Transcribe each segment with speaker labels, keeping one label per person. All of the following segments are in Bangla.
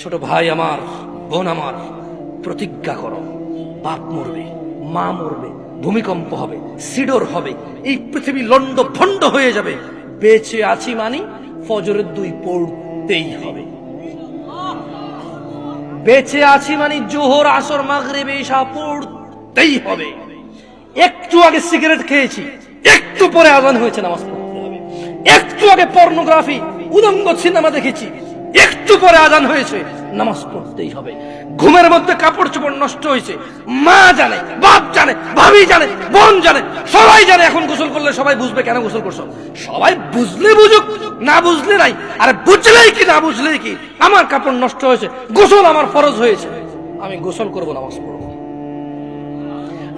Speaker 1: ছোট ভাই আমার, বোন আমার, প্রতিজ্ঞা করো, বাপ মরবে, মা মরবে, ভূমিকম্প হবে, সিডর হবে, এই পৃথিবী লন্ড ভন্ড হয়ে যাবে, বেঁচে আছি মানি ফজরের 2 পড়তেই হবে। বেঁচে আছি মানে জোহর, আসর, মাগরিব, ইশা পড়তেই হবে। একটু আগে সিগারেট খেয়েছি, একটু পরে আজান হয়েছে, নামাজ পড়তে হবে। একটু আগে পর্নোগ্রাফি, উদঙ্গ সিনেমা দেখেছি, একটু পরে আজান হয়েছে, নামাজ পড়তেই হবে। ঘুমের মধ্যে কাপড় চোপড় নষ্ট হয়েছে, মা জানে, বাপ জানে, ভাবি জানে, বোন জানে, সবাই জানে। এখন গোসল করলে সবাই বুঝবে কেন গোসল করছো। সবাই বুঝলে বুঝুক, না বুঝলে নাই। আরে বুঝলেই কি না বুঝলেই কি, আমার কাপড় নষ্ট হয়েছে, গোসল আমার ফরজ হয়েছে, আমি গোসল করবো, নামাজ পড়বো।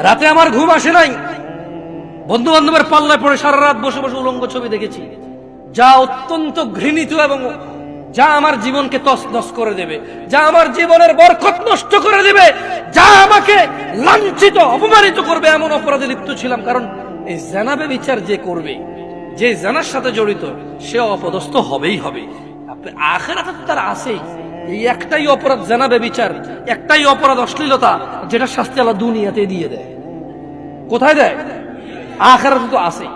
Speaker 1: রাতে আমার ঘুম আসে নাই, বন্ধু বান্ধবের পাল্লায় পড়ে সারা রাত বসে বসে উলঙ্গ ছবি দেখেছি, যা অত্যন্ত ঘৃণিত এবং যা আমার জীবনকে তছনছ করে দেবে, যা আমার জীবনের বরকত নষ্ট করে দেবে, যা আমাকে লাঞ্ছিত অপমানিত করবে, এমন অপরাধে লিপ্ত ছিলাম। কারণ এই জানাবে বিচার যে করবে, যে জানার সাথে জড়িত, সে অপদস্থ হবেই হবে। আপনি আখিরাতে তার আছেই। এই একটাই অপরাধ জানাবে বিচার, একটাই অপরাধ অশ্লীলতা, যেটা শাস্তি আল্লাহ দুনিয়াতে দিয়ে দেয়। কোথায় দেয়? আখিরাতে তো আছেই।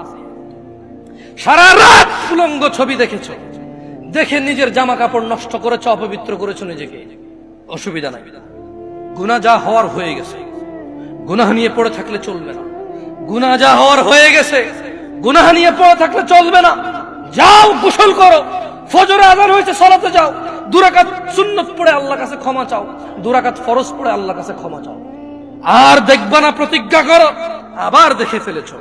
Speaker 1: সারা রাত উলঙ্গ ছবি দেখেছো, দেখে নিজের জামা কাপড় নষ্ট করেছো, অপবিত্র করেছো নিজেকে, অসুবিধা নাই। গুনাহ যা হওয়ার হয়ে গেছে, গুনাহ নিয়ে পড়ে থাকলে চলবে না। গুনাহ যা হওয়ার হয়ে গেছে, গুনাহ নিয়ে পড়ে থাকলে চলবে না। যাও গোসল করো, ফজরে আযান হয়েছে, সালাতে যাও, 2 রাকাত সুন্নাত পড়ে আল্লাহর কাছে ক্ষমা চাও, 2 রাকাত ফরজ পড়ে আল্লাহর কাছে ক্ষমা চাও। আর দেখবা না, প্রতিজ্ঞা করো। আবার দেখে ফেলেছো,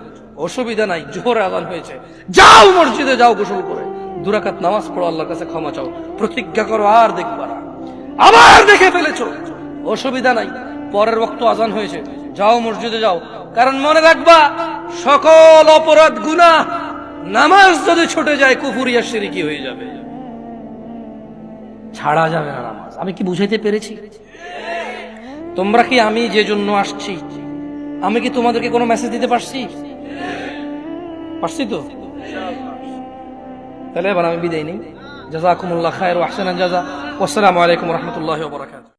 Speaker 1: অসুবিধা নাই, জোহরে আযান হয়েছে, যাও মসজিদে, যাও গোসল করে 2 রাকাত নামাজ পড়ো, আল্লাহর কাছে ক্ষমা চাও, প্রতিজ্ঞা করো। আর দেখবা না। আবার দেখে ফেলেছো, অসুবিধা নাই, পরের ওয়াক্ত আযান হয়েছে, যাও মসজিদে যাও। কারণ মনে রাখবা, সকল অপরাধ গুনাহ, নামাজ যদি ছুটে যায় কুফরিয়া শিরকি হয়ে যাবে, ছাড়া যাবে না নামাজ। আমি কি বুঝাইতে পেরেছি? তোমরা কি, আমি যে জন্য আসছি, আমি কি তোমাদেরকে কোনো মেসেজ দিতে পারছি? পারছি তো? তাহলে এবার আমি বিদায় নেই। জাযাকুমুল্লাহ খায়র ওয়া আহসানাল জাযা। ওয়াসসালামু আলাইকুম ওয়া রাহমাতুল্লাহি ওয়া বারাকাতুহু।